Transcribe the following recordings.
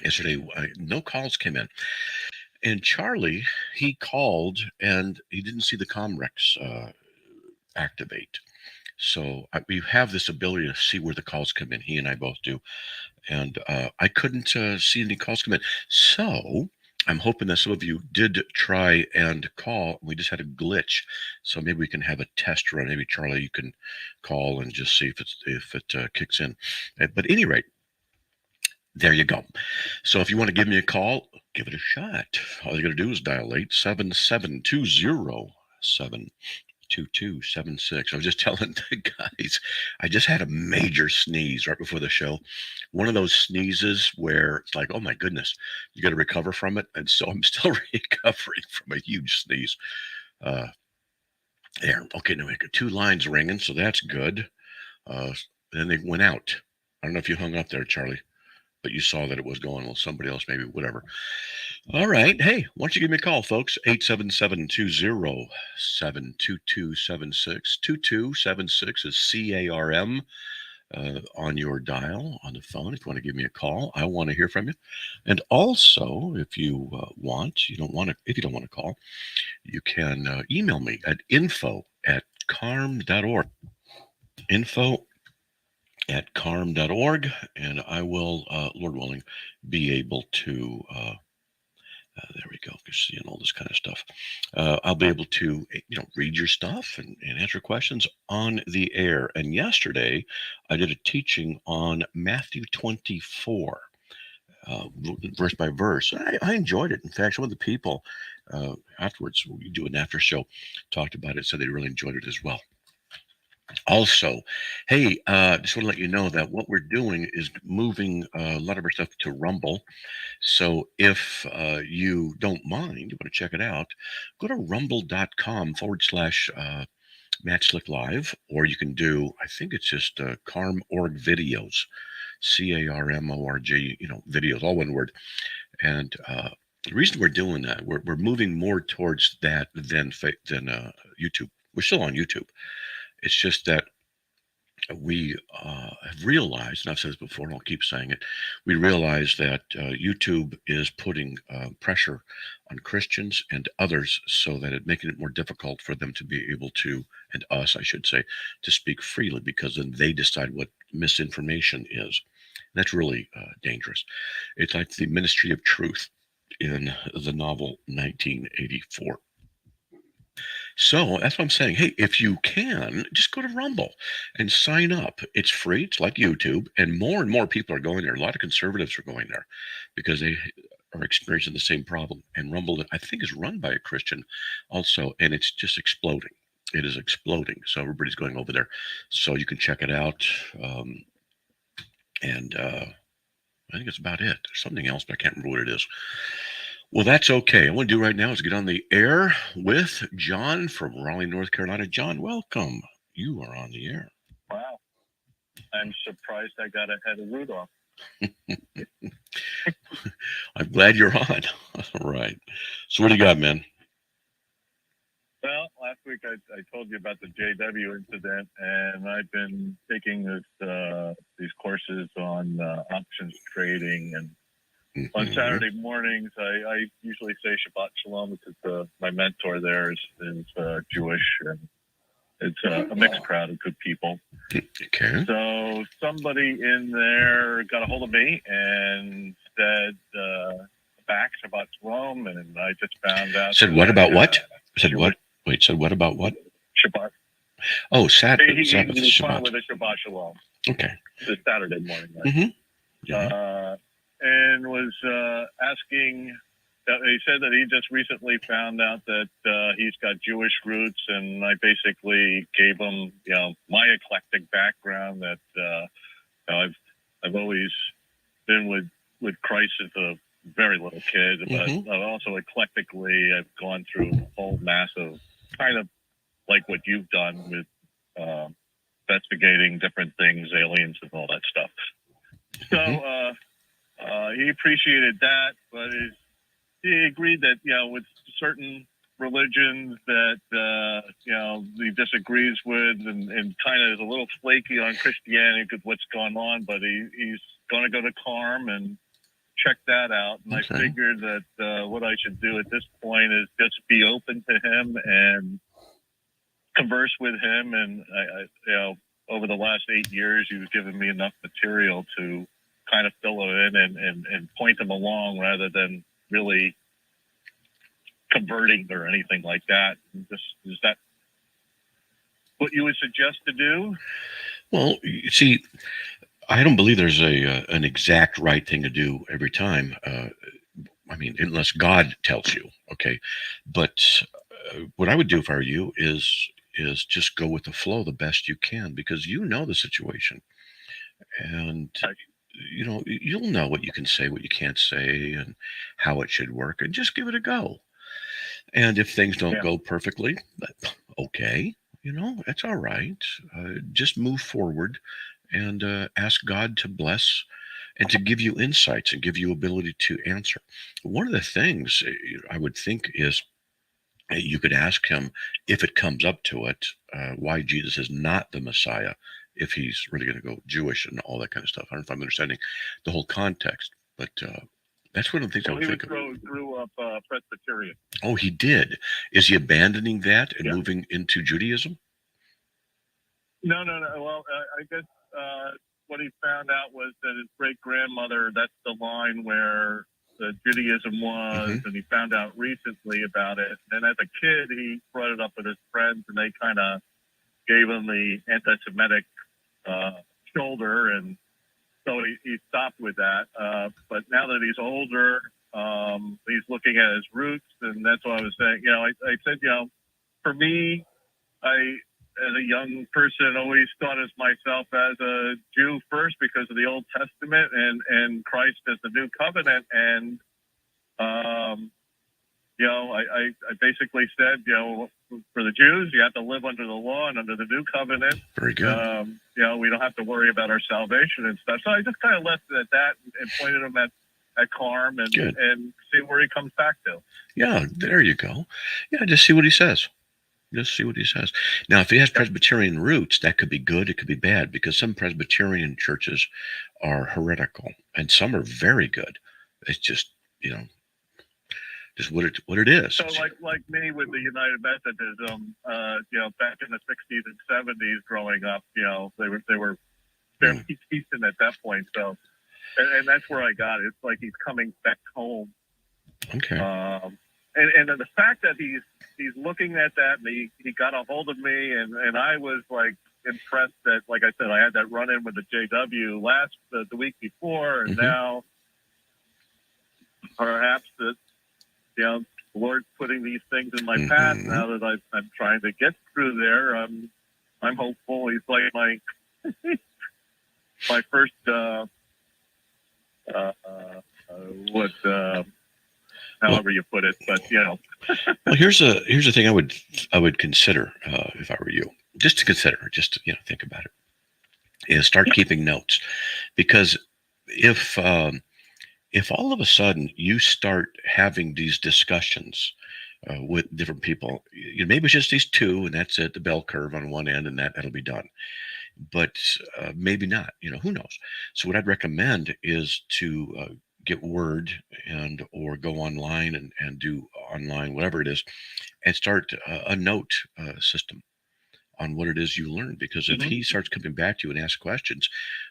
Yesterday, no calls came in. And Charlie, he called and he didn't see the Comrex activate. So we have this ability to see where the calls come in. He and I both do. And I couldn't see any calls come in. So I'm hoping that some of you did try and call. We just had a glitch. So maybe we can have a test run. Maybe Charlie, you can call and just see if it kicks in. But at any rate, there you go. So if you want to give me a call, give it a shot. All you got to do is dial 877-207-2276. I was just telling the guys, I just had a major sneeze right before the show. One of those sneezes where it's like, oh my goodness, you got to recover from it. And so I'm still recovering from a huge sneeze. Uh, there. Okay, now we got two lines ringing, so that's good. Then they went out. I don't know if you hung up there, Charlie, but you saw that it was going. Well, somebody else, maybe, whatever. All right. Hey, why don't you give me a call, folks? 877-207-2276. 2276 is CARM on your dial on the phone. If you want to give me a call, I want to hear from you. And also, if you if you don't want to call, you can email me at info@carm.org. info@carm.org, and I will, Lord willing, be able to. There we go. You're seeing all this kind of stuff. I'll be able to, read your stuff and answer questions on the air. And yesterday, I did a teaching on Matthew 24, verse by verse. I enjoyed it. In fact, some of the people afterwards, we do an after show, talked about it, said they really enjoyed it as well. Also, hey, just want to let you know that what we're doing is moving a lot of our stuff to Rumble. So if you don't mind, you want to check it out, go to rumble.com/Matt Slick Live, or you can do, I think it's just Carm.org videos, CARMORG, videos, all one word. And the reason we're doing that, we're moving more towards that than YouTube. We're still on YouTube. It's just that we have realized, and I've said this before, and I'll keep saying it, we realize that YouTube is putting pressure on Christians and others so that it's making it more difficult for them to be able to, and us, I should say, to speak freely, because then they decide what misinformation is. That's really dangerous. It's like the Ministry of Truth in the novel 1984. So that's what I'm saying. Hey, if you can, just go to Rumble and sign up. It's free. It's like YouTube, and more people are going there. A lot of conservatives are going there because they are experiencing the same problem. And Rumble, I think, is run by a Christian also, and it's just exploding. It is exploding. So everybody's going over there. So you can check it out. And I think that's about it. There's something else, but I can't remember what it is. Well, that's okay. What I want to do right now is get on the air with John from Raleigh, North Carolina. John, welcome. You are on the air. Wow. I'm surprised I got ahead of Rudolph. I'm glad you're on. All right. So what do you got, man? Well, last week I told you about the JW incident, and I've been taking these courses on options trading. And on Saturday mornings, I usually say Shabbat Shalom because my mentor there is Jewish, and it's a mixed crowd of good people. Okay. So somebody in there got a hold of me and said back Shabbat Shalom, and I just found out. Said what about what? Said what? Wait, said what about what? Shabbat. Oh, Saturday. He responded with a Shabbat Shalom. Okay. This Saturday morning. Right? Mm-hmm. Yeah. And was asking he said that he just recently found out that he's got Jewish roots, and I basically gave him, my eclectic background. That I've always been with Christ as a very little kid, but I've also eclectically I've gone through a whole massive kind of like what you've done with investigating different things, aliens, and all that stuff. So he appreciated that, but he agreed that with certain religions that he disagrees with, and kind of is a little flaky on Christianity because what's gone on, but he's going to go to CARM and check that out. And I figured that what I should do at this point is just be open to him and converse with him. And I over the last 8 years, he was giving me enough material to kind of fill it in and point him along rather than really converting or anything like that. Is that what you would suggest to do? Well, you see, I don't believe there's an exact right thing to do every time. I mean, unless God tells you, okay. But what I would do if I were you is just go with the flow the best you can, because you know the situation, and you'll know what you can say, what you can't say, and how it should work, and just give it a go. And if things don't go perfectly, okay, that's all right. Just move forward and ask God to bless and to give you insights and give you ability to answer. One of the things I would think is you could ask him, if it comes up to it, why Jesus is not the Messiah, if he's really going to go Jewish and all that kind of stuff. I don't know if I'm understanding the whole context, but that's one of the things I would think of. Grew up Presbyterian. Oh, he did. Is he abandoning that and moving into Judaism? No. Well, I guess what he found out was that his great-grandmother, that's the line where the Judaism was, and he found out recently about it. And as a kid, he brought it up with his friends, and they kind of gave him the anti-Semitic shoulder, and so he stopped with that. But now that he's older, he's looking at his roots, and that's what I was saying. I said, for me, as a young person, always thought of myself as a Jew first because of the Old Testament and Christ as the New Covenant. And, I basically said, for the Jews, you have to live under the law and under the New Covenant. Very good. We don't have to worry about our salvation and stuff. So I just kind of left it at that and pointed him at CARM and see where he comes back to. Yeah, there you go. Yeah, just see what he says. Just see what he says. Now, if he has Presbyterian roots, that could be good. It could be bad, because some Presbyterian churches are heretical and some are very good. It's just, just what it is. So like me with the United Methodism, back in the 60s and 70s growing up, they were fairly decent at that point. So, and that's where I got it. It's like he's coming back home. Okay. And the fact that he's looking at that, and he got a hold of me, and I was like impressed that, like I said, I had that run in with the JW the week before, and now perhaps that the Lord's putting these things in my path. Now that I'm trying to get through there, I'm hopeful. He's like my my first however you put it, but Well, here's the thing I would consider if I were you, just to consider, just to, think about it, is start keeping notes, because if all of a sudden you start having these discussions with different people, maybe it's just these two and that's it, the bell curve on one end, and that'll be done. But maybe not, who knows? So what I'd recommend is to get Word or go online and do online, whatever it is, and start a note system on what it is you learned. Because if he starts coming back to you and ask questions,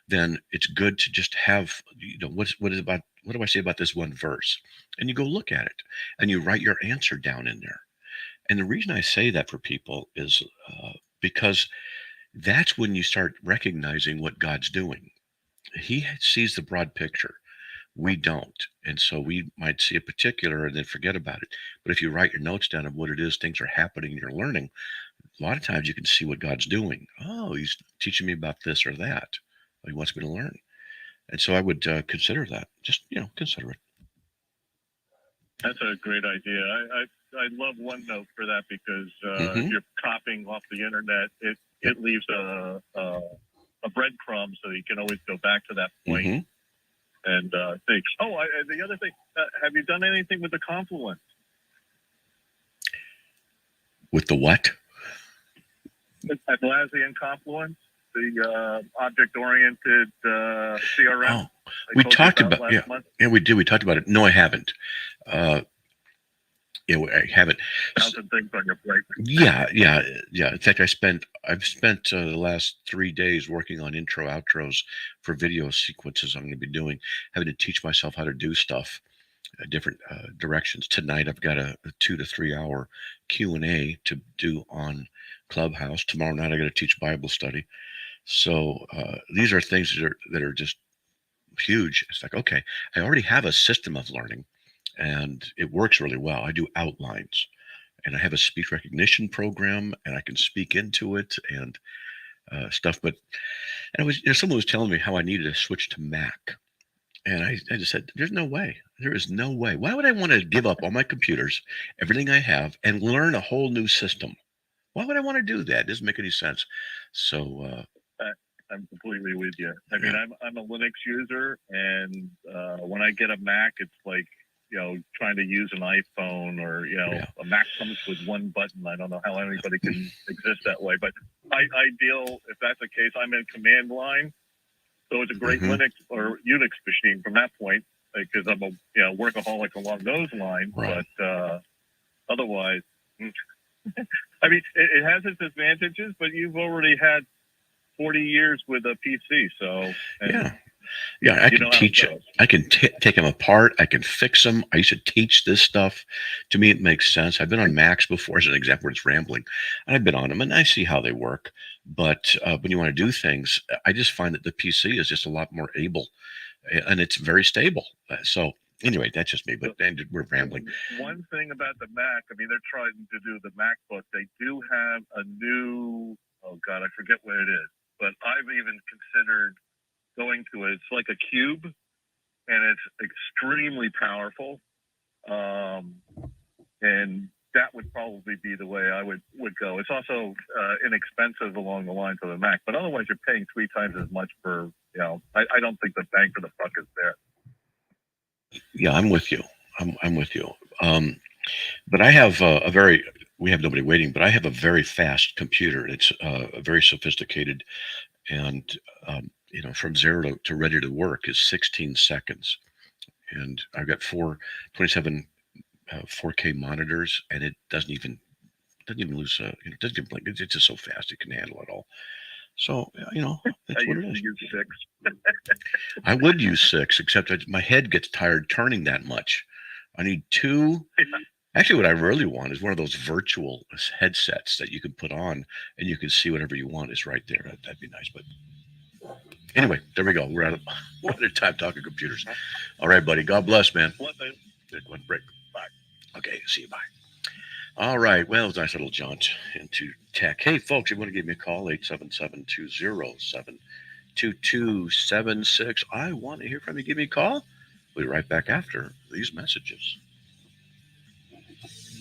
then it's good to just have, what do I say about this one verse? And you go look at it and you write your answer down in there. And the reason I say that for people is because that's when you start recognizing what God's doing. He sees the broad picture. We don't. And so we might see a particular and then forget about it. But if you write your notes down of what it is, things are happening and you're learning, a lot of times you can see what God's doing. Oh, he's teaching me about this or that. He wants me to learn. And so I would consider that. Just, consider it. That's a great idea. I love OneNote for that because if you're copying off the internet, it leaves a breadcrumb so you can always go back to that point and think. Oh, the other thing, have you done anything with the Confluence? With the what? Atlassian Confluence, the object-oriented CRM. Oh, we talked about yeah, we did. We talked about it. No, I haven't. I haven't. 1,000 things on your plate. Yeah. In fact, I've spent the last 3 days working on intro outros for video sequences I'm going to be doing, having to teach myself how to do stuff, different directions. Tonight, I've got a 2 to 3 hour Q&A to do on Clubhouse. Tomorrow night, I got to teach Bible study. So these are things that are just huge. It's like, okay, I already have a system of learning and it works really well. I do outlines and I have a speech recognition program and I can speak into it and stuff. But someone was telling me how I needed to switch to Mac. And I just said, there's no way. There is no way. Why would I want to give up all my computers, everything I have, and learn a whole new system? Why would I want to do that? It doesn't make any sense. So I'm completely with you. I mean, I'm a Linux user, and when I get a Mac, it's like, trying to use an iPhone or, a Mac comes with one button. I don't know how anybody can exist that way, but I deal, if that's the case, I'm in command line. So it's a great Linux or Unix machine from that point, because I'm a workaholic along those lines. Right. But otherwise, I mean, it has its advantages, but you've already had 40 years with a PC, so yeah, I can teach it. I can take them apart. I can fix them. I used to teach this stuff. To me, it makes sense. I've been on Macs before, as an example, where it's rambling. I've been on them, and I see how they work. But when you want to do things, I just find that the PC is just a lot more able, and it's very stable. So anyway, that's just me. But we're rambling. One thing about the Mac, I mean, they're trying to do the MacBook. They do have a new, oh God, I forget what it is. But I've even considered going to it. It's like a cube, and it's extremely powerful. And that would probably be the way I would go. It's also inexpensive along the lines of the Mac, but otherwise you're paying 3 times as much for, I don't think the bang for the buck is there. Yeah, I'm with you. I'm with you. But I have we have nobody waiting, but I have a very fast computer. It's very sophisticated, and from 0 to ready to work is 16 seconds. And I've got 27 4K monitors, and it doesn't even lose. It doesn't even blink. It's just so fast it can handle it all. So that's what it is. Use 6. I would use 6, except my head gets tired turning that much. I need 2. Actually, what I really want is one of those virtual headsets that you can put on and you can see whatever you want is right there. That'd be nice. But anyway, there we go. We're out of time talking computers. All right, buddy. God bless, man. One break. Bye. Okay. See you. Bye. All right. Well, it was a nice little jaunt into tech. Hey, folks, if you want to give me a call, 877-207-2276. I want to hear from you. Give me a call. We'll be right back after these messages.